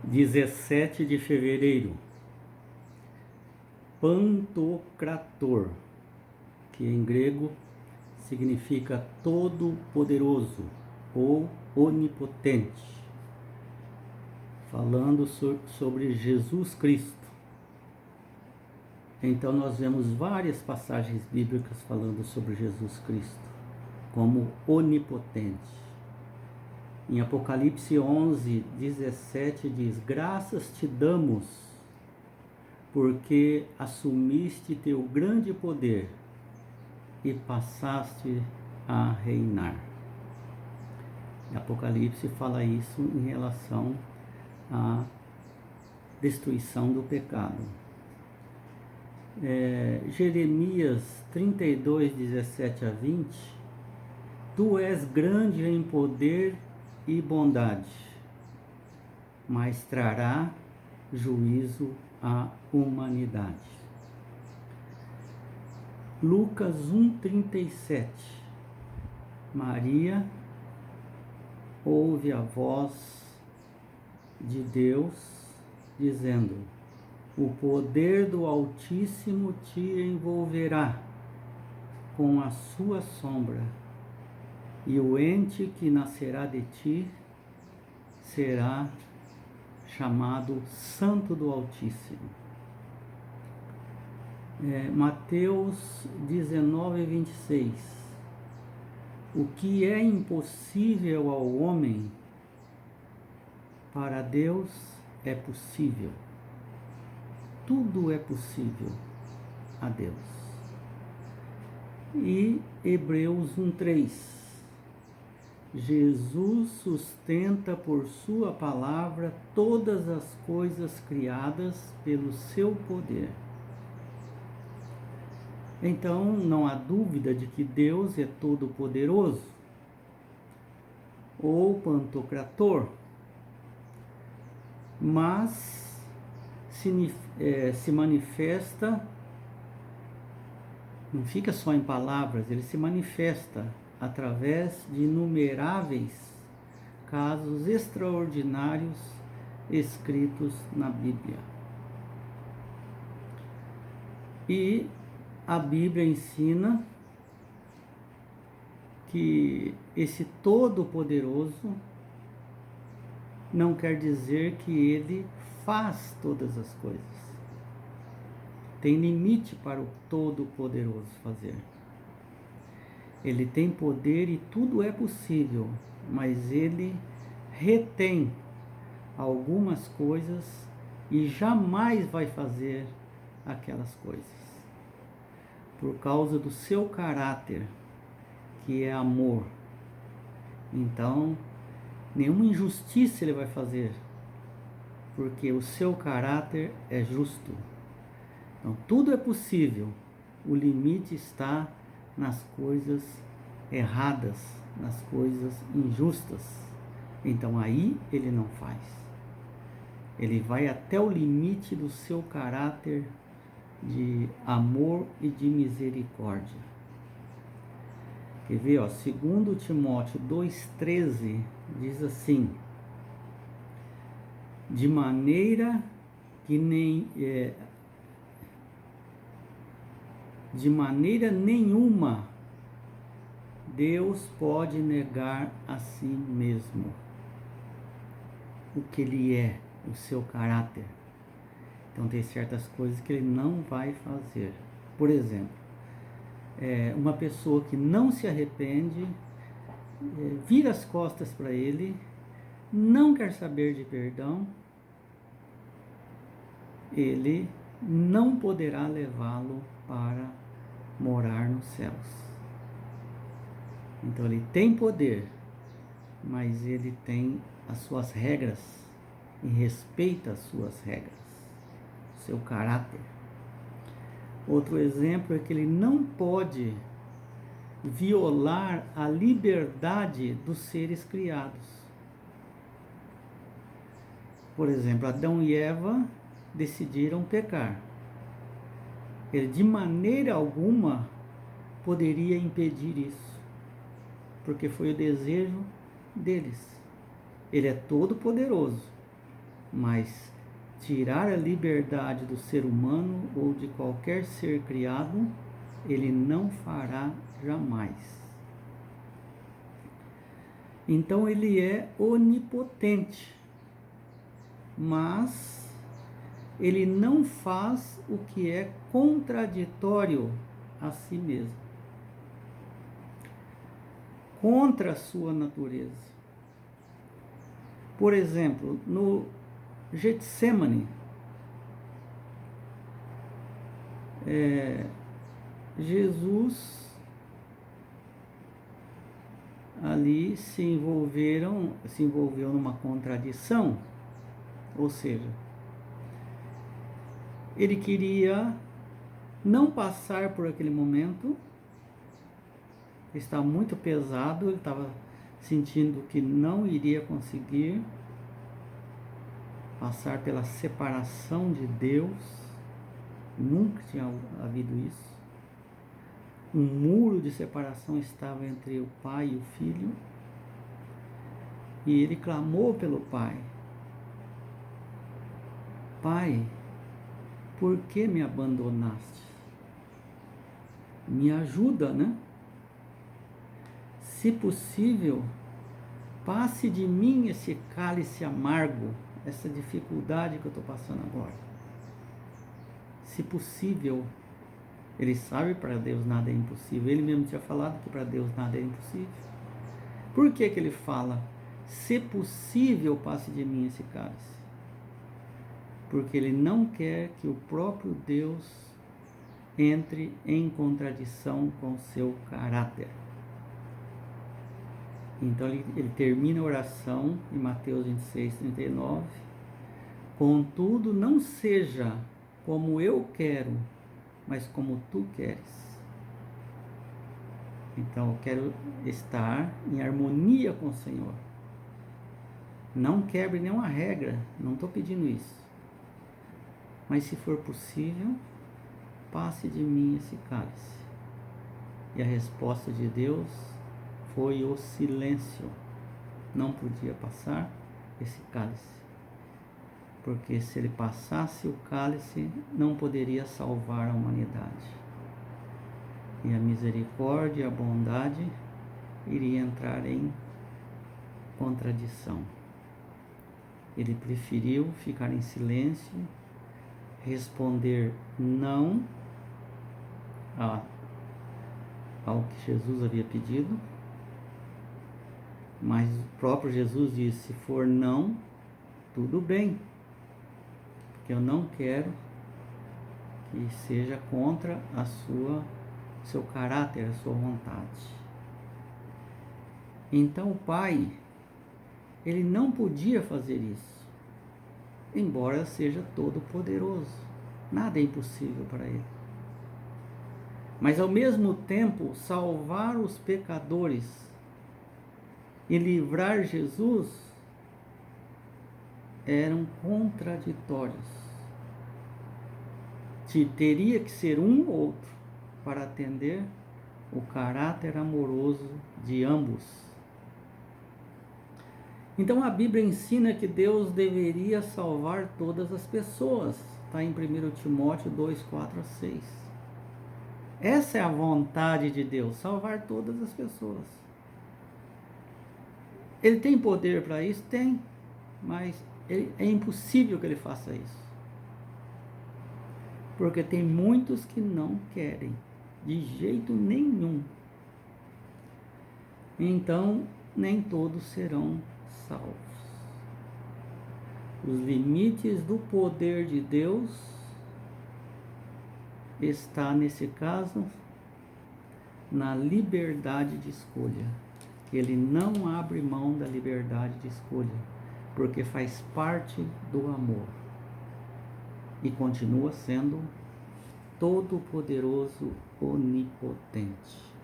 17 de fevereiro, Pantocrator, que em grego significa todo-poderoso ou onipotente, falando sobre Jesus Cristo. Então nós vemos várias passagens bíblicas falando sobre Jesus Cristo como onipotente. Em Apocalipse 11, 17 diz: graças te damos, porque assumiste teu grande poder e passaste a reinar. Apocalipse fala isso em relação à destruição do pecado. Jeremias 32, 17 a 20: tu és grande em poder e bondade, mas trará juízo à humanidade. Lucas 1,37: Maria ouve a voz de Deus dizendo: o poder do Altíssimo te envolverá com a sua sombra, e o ente que nascerá de ti será chamado Santo do Altíssimo. Mateus 19, 26: o que é impossível ao homem, para Deus é possível. Tudo é possível a Deus. E Hebreus 1,3: Jesus sustenta por sua palavra todas as coisas criadas pelo seu poder. Então não há dúvida de que Deus é todo-poderoso, ou Pantocrator, mas se manifesta, não fica só em palavras, ele se manifesta através de inumeráveis casos extraordinários escritos na Bíblia. E a Bíblia ensina que esse Todo-Poderoso não quer dizer que ele faz todas as coisas. Tem limite para o Todo-Poderoso fazer. Ele tem poder e tudo é possível, mas ele retém algumas coisas e jamais vai fazer aquelas coisas, por causa do seu caráter, que é amor. Então, nenhuma injustiça ele vai fazer, porque o seu caráter é justo. Então, tudo é possível. O limite está nas coisas erradas, nas coisas injustas. Então, aí ele não faz. Ele vai até o limite do seu caráter de amor e de misericórdia. Quer ver, 2 Timóteo 2,13 diz assim: de maneira nenhuma Deus pode negar a si mesmo o que ele é, o seu caráter. Então tem certas coisas que ele não vai fazer. Por exemplo, uma pessoa que não se arrepende, vira as costas para ele, não quer saber de perdão, ele não poderá levá-lo para morar nos céus. Então ele tem poder, mas ele tem as suas regras e respeita as suas regras, seu caráter. Outro exemplo é que ele não pode violar a liberdade dos seres criados. Por exemplo, Adão e Eva decidiram pecar. Ele de maneira alguma poderia impedir isso, porque foi o desejo deles. Ele é todo poderoso, mas tirar a liberdade do ser humano ou de qualquer ser criado, ele não fará jamais. Então ele é onipotente, mas ele não faz o que é contraditório a si mesmo, contra a sua natureza. Por exemplo, no Getsemane, Jesus ali se envolveu numa contradição, ou seja, ele queria não passar por aquele momento, estava muito pesado, ele estava sentindo que não iria conseguir passar pela separação de Deus, nunca tinha havido isso. Um muro de separação estava entre o pai e o filho, e ele clamou pelo pai: Pai, por que me abandonaste? Me ajuda, né? Se possível, passe de mim esse cálice amargo, essa dificuldade que eu estou passando agora. Se possível. Ele sabe que para Deus nada é impossível. Ele mesmo tinha falado que para Deus nada é impossível. Por que ele fala, se possível, passe de mim esse cálice? Porque ele não quer que o próprio Deus entre em contradição com seu caráter. Então ele termina a oração em Mateus 26, 39. Contudo, não seja como eu quero, mas como tu queres. Então eu quero estar em harmonia com o Senhor. Não quebre nenhuma regra, não estou pedindo isso. Mas se for possível, passe de mim esse cálice. E a resposta de Deus foi o silêncio. Não podia passar esse cálice. Porque se ele passasse o cálice, não poderia salvar a humanidade. E a misericórdia e a bondade iria entrar em contradição. Ele preferiu ficar em silêncio, responder não ao que Jesus havia pedido, mas o próprio Jesus disse: se for não, tudo bem, porque eu não quero que seja contra seu caráter, a sua vontade. Então o Pai, ele não podia fazer isso, embora seja todo poderoso, nada é impossível para ele. Mas ao mesmo tempo, salvar os pecadores e livrar Jesus eram contraditórios. Teria que ser um ou outro para atender o caráter amoroso de ambos. Então a Bíblia ensina que Deus deveria salvar todas as pessoas. Está em 1 Timóteo 2, 4 a 6. Essa é a vontade de Deus, salvar todas as pessoas. Ele tem poder para isso? Tem, mas é impossível que ele faça isso. Porque tem muitos que não querem, de jeito nenhum. Então, nem todos serão salvos. Os limites do poder de Deus está, nesse caso, na liberdade de escolha. Ele não abre mão da liberdade de escolha, porque faz parte do amor. E continua sendo todo-poderoso, onipotente.